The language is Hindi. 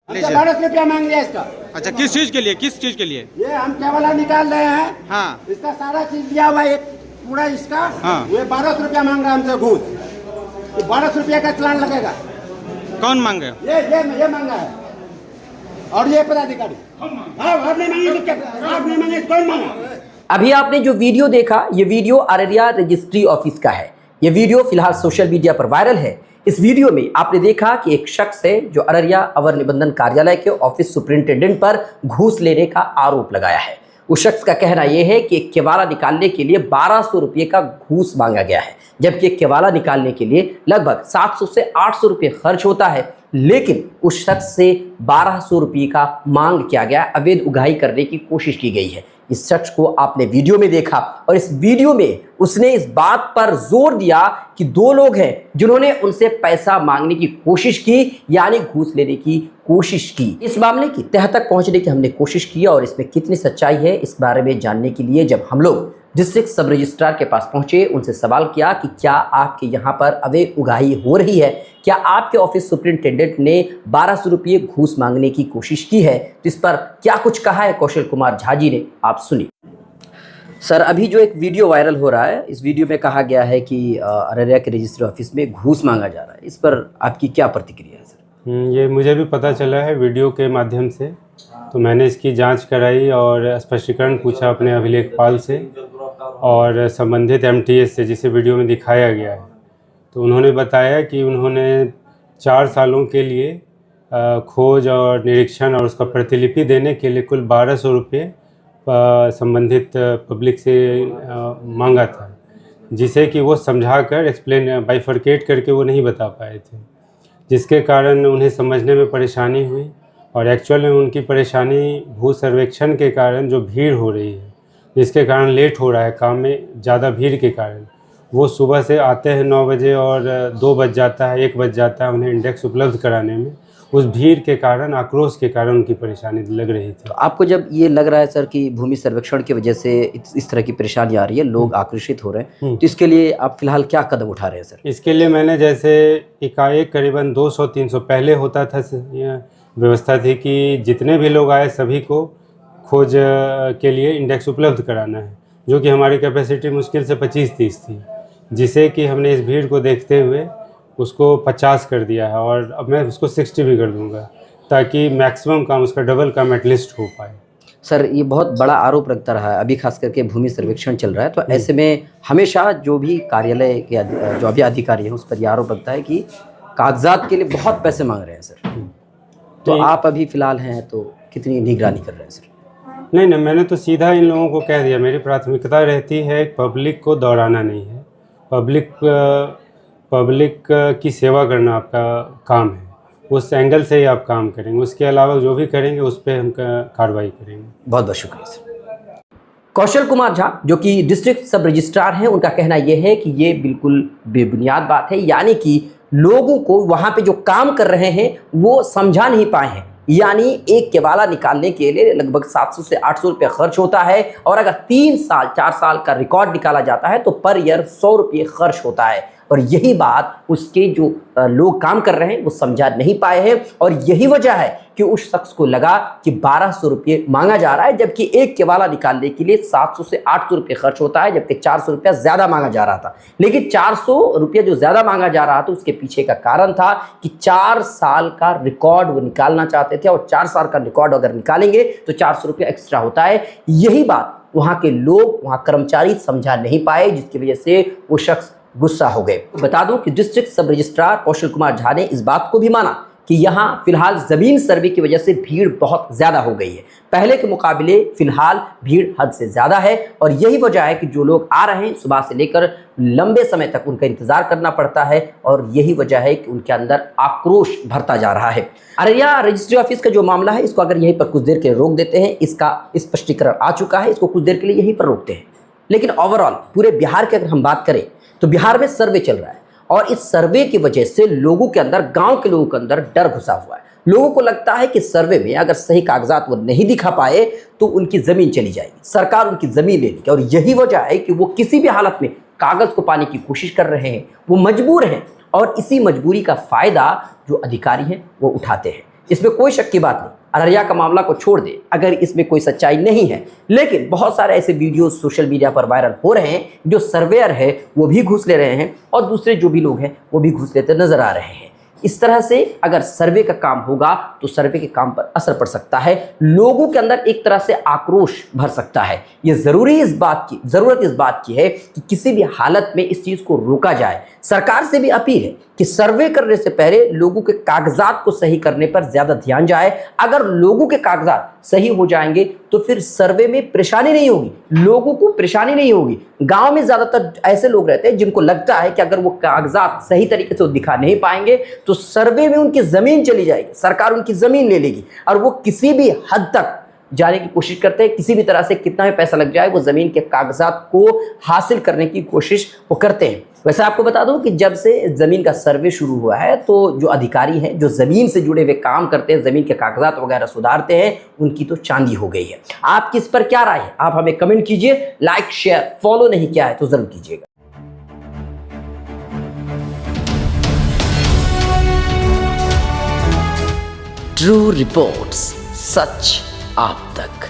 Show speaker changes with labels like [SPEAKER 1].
[SPEAKER 1] लीजिए।
[SPEAKER 2] 1200 रुपया मांग लिया इसका।
[SPEAKER 1] अच्छा, किस चीज के लिए, किस चीज के लिए?
[SPEAKER 2] ये हम केवला निकाल रहे हैं।
[SPEAKER 1] हाँ
[SPEAKER 2] इसका सारा चीज दिया हुआ है, पूरा इसका।
[SPEAKER 1] हाँ।
[SPEAKER 2] ये 1200 रुपया मांग रहा है हमसे घूस। तो 1200 रुपया का चालान लगेगा।
[SPEAKER 1] कौन मांगे?
[SPEAKER 2] ये मांगा है। और ये पदाधिकारी। हाँ, और नहीं मांगे तो क्या? आप नहीं मांगे तो कौन मांगा?
[SPEAKER 3] अभी आपने जो वीडियो देखा, ये वीडियो अररिया रजिस्ट्री ऑफिस का है। ये वीडियो फिलहाल सोशल मीडिया पर वायरल है। इस वीडियो में आपने देखा कि एक शख्स है जो अररिया अवर निबंधन कार्यालय के ऑफिस सुपरिंटेंडेंट पर घूस लेने का आरोप लगाया है। उस शख्स का कहना यह है कि एक केवाला निकालने के लिए 1200 रुपये का घूस मांगा गया है, जबकि एक केवाला निकालने के लिए लगभग 700 से 800 रुपये खर्च होता है। लेकिन उस शख्स से 1200 रुपये का मांग किया गया, अवैध उगाही करने की कोशिश की गई है। इस शख्स को आपने वीडियो में देखा और इस वीडियो में उसने इस बात पर जोर दिया कि दो लोग हैं जिन्होंने उनसे पैसा मांगने की कोशिश की, यानी घूस लेने की कोशिश की। इस मामले की तह तक पहुंचने की हमने कोशिश की और इसमें कितनी सच्चाई है इस बारे में जानने के लिए जब हम लोग डिस्ट्रिक्ट सब रजिस्ट्रार के पास पहुंचे, उनसे सवाल किया कि क्या आपके यहाँ पर अवैध उगाही हो रही है, क्या आपके ऑफिस सुपरिंटेंडेंट ने 1200 रुपये घूस मांगने की कोशिश की है, तो इस पर क्या कुछ कहा है कौशल कुमार झा जी ने, आप सुनिए। सर, अभी जो एक वीडियो वायरल हो रहा है, इस वीडियो में कहा गया है कि अररिया के रजिस्ट्री ऑफिस में घूस मांगा जा रहा है, इस पर आपकी क्या प्रतिक्रिया है सर?
[SPEAKER 4] ये मुझे भी पता चला है वीडियो के माध्यम से, तो मैंने इसकी जांच कराई और स्पष्टीकरण पूछा अपने अभिलेखपाल से और संबंधित एमटीएस से, जिसे वीडियो में दिखाया गया है। तो उन्होंने बताया कि उन्होंने 4 सालों के लिए खोज और निरीक्षण और उसका प्रतिलिपि देने के लिए कुल 1200 रुपये संबंधित पब्लिक से मांगा था, जिसे कि वो समझा कर एक्सप्लेन बाइफरकेट करके वो नहीं बता पाए थे, जिसके कारण उन्हें समझने में परेशानी हुई। और एक्चुअल में उनकी परेशानी भू सर्वेक्षण के कारण जो भीड़ हो रही है, जिसके कारण लेट हो रहा है काम में, ज़्यादा भीड़ के कारण वो सुबह से आते हैं 9 बजे और 2 बज जाता है, 1 बज जाता है उन्हें इंडेक्स उपलब्ध कराने में। उस भीड़ के कारण, आक्रोश के कारण उनकी परेशानी लग रही थी।
[SPEAKER 3] तो आपको जब ये लग रहा है सर कि भूमि सर्वेक्षण की वजह से इस तरह की परेशानी आ रही है, लोग आकर्षित हो रहे हैं, तो इसके लिए आप फिलहाल क्या कदम उठा रहे हैं सर?
[SPEAKER 4] इसके लिए मैंने जैसे एकाएक करीबन 200-300 पहले होता था, व्यवस्था थी कि जितने भी लोग आए सभी को खोज के लिए इंडेक्स उपलब्ध कराना है, जो कि हमारी कैपेसिटी मुश्किल से 25-30 थी, जिसे कि हमने इस भीड़ को देखते हुए उसको 50 कर दिया है और अब मैं उसको 60 भी कर दूंगा, ताकि मैक्सिमम काम, उसका डबल काम एटलीस्ट हो पाए।
[SPEAKER 3] सर, ये बहुत बड़ा आरोप लगता रहा है, अभी खास करके भूमि सर्वेक्षण चल रहा है, तो ऐसे में हमेशा जो भी कार्यालय के जो अभी अधिकारी हैं उस पर यह आरोप लगता है कि कागजात के लिए बहुत पैसे मांग रहे हैं सर। तो आप अभी फ़िलहाल हैं तो कितनी निगरानी कर रहे हैं सर?
[SPEAKER 4] नहीं, मैंने तो सीधा इन लोगों को कह दिया, मेरी प्राथमिकता रहती है पब्लिक को दौड़ाना नहीं है, पब्लिक की सेवा करना आपका काम है, उस एंगल से ही आप काम करेंगे, उसके अलावा जो भी करेंगे उस पर हम कार्रवाई करेंगे।
[SPEAKER 3] बहुत बहुत शुक्रिया सर। कौशल कुमार झा जो कि डिस्ट्रिक्ट सब रजिस्ट्रार हैं, उनका कहना यह है कि ये बिल्कुल बेबुनियाद बात है, यानी कि लोगों को वहाँ पे जो काम कर रहे हैं वो समझा नहीं पाए हैं। यानी एक केवाला निकालने के लिए लगभग 700 से 800 रुपये खर्च होता है और अगर 3 साल 4 साल का रिकॉर्ड निकाला जाता है तो पर ईयर 100 रुपये खर्च होता है। और यही बात उसके जो लोग काम कर रहे हैं वो समझा नहीं पाए हैं और यही वजह है कि उस शख्स को लगा कि 1200 रुपये मांगा जा रहा है, जबकि एक केवाला निकालने के लिए 700 से 800 रुपये खर्च होता है, जबकि 400 रुपया ज़्यादा मांगा जा रहा था। लेकिन 400 रुपये जो ज़्यादा मांगा जा रहा था उसके पीछे का कारण था कि 4 साल का रिकॉर्ड वो निकालना चाहते थे और 4 साल का रिकॉर्ड अगर निकालेंगे तो 400 रुपया एक्स्ट्रा होता है। यही बात वहाँ के लोग, वहाँ कर्मचारी समझा नहीं पाए, जिसकी वजह से वो शख्स गुस्सा हो गए। बता दूं कि डिस्ट्रिक्ट सब रजिस्ट्रार कौशल कुमार झा ने इस बात को भी माना कि यहाँ फिलहाल ज़मीन सर्वे की वजह से भीड़ बहुत ज़्यादा हो गई है, पहले के मुकाबले फिलहाल भीड़ हद से ज़्यादा है और यही वजह है कि जो लोग आ रहे हैं सुबह से लेकर लंबे समय तक उनका इंतज़ार करना पड़ता है और यही वजह है कि उनके अंदर आक्रोश भरता जा रहा है। अररिया रजिस्ट्री ऑफिस का जो मामला है इसको अगर यहीं पर कुछ देर के लिए रोक देते हैं, इसका स्पष्टीकरण आ चुका है, इसको कुछ देर के लिए यहीं पर रोकते हैं। लेकिन ओवरऑल पूरे बिहार की अगर हम बात करें तो बिहार में सर्वे चल रहा है और इस सर्वे की वजह से लोगों के अंदर, गांव के लोगों के अंदर डर घुसा हुआ है। लोगों को लगता है कि सर्वे में अगर सही कागजात वो नहीं दिखा पाए तो उनकी ज़मीन चली जाएगी, सरकार उनकी ज़मीन ले लेगी और यही वजह है कि वो किसी भी हालत में कागज़ को पाने की कोशिश कर रहे हैं, वो मजबूर हैं और इसी मजबूरी का फ़ायदा जो अधिकारी हैं वो उठाते हैं। इसमें कोई शक की बात नहीं। अररिया का मामला को छोड़ दे, अगर इसमें कोई सच्चाई नहीं है, लेकिन बहुत सारे ऐसे वीडियो सोशल मीडिया पर वायरल हो रहे हैं, जो सर्वेयर है वो भी घूस ले रहे हैं और दूसरे जो भी लोग हैं वो भी घूस लेते नजर आ रहे हैं। इस तरह से अगर सर्वे का काम होगा तो सर्वे के काम पर असर पड़ सकता है, लोगों के अंदर एक तरह से आक्रोश भर सकता है। ये जरूरत इस बात की है कि किसी भी हालत में इस चीज को रोका जाए। सरकार से भी अपील है कि सर्वे करने से पहले लोगों के कागजात को सही करने पर ज्यादा ध्यान जाए। अगर लोगों के कागजात सही हो जाएंगे तो फिर सर्वे में परेशानी नहीं होगी, लोगों को परेशानी नहीं होगी। गांव में ज्यादातर ऐसे लोग रहते हैं जिनको लगता है कि अगर वो कागजात सही तरीके से दिखा नहीं पाएंगे तो सर्वे में उनकी जमीन चली जाएगी, सरकार उनकी जमीन ले लेगी और वो किसी भी हद तक जाने की कोशिश करते हैं। किसी भी तरह से कितना भी पैसा लग जाए वो जमीन के कागजात को हासिल करने की कोशिश वो करते हैं। वैसे आपको बता दूं कि जब से जमीन का सर्वे शुरू हुआ है तो जो अधिकारी हैं, जो जमीन से जुड़े हुए काम करते हैं, जमीन के कागजात वगैरह सुधारते हैं, उनकी तो चांदी हो gई है। आपकी इस पर क्या राय है? आप हमें कमेंट कीजिए। लाइक शेयर फॉलो नहीं किया है तो जरूर कीजिएगा। ट्रू रिपोर्ट्स, सच आप तक।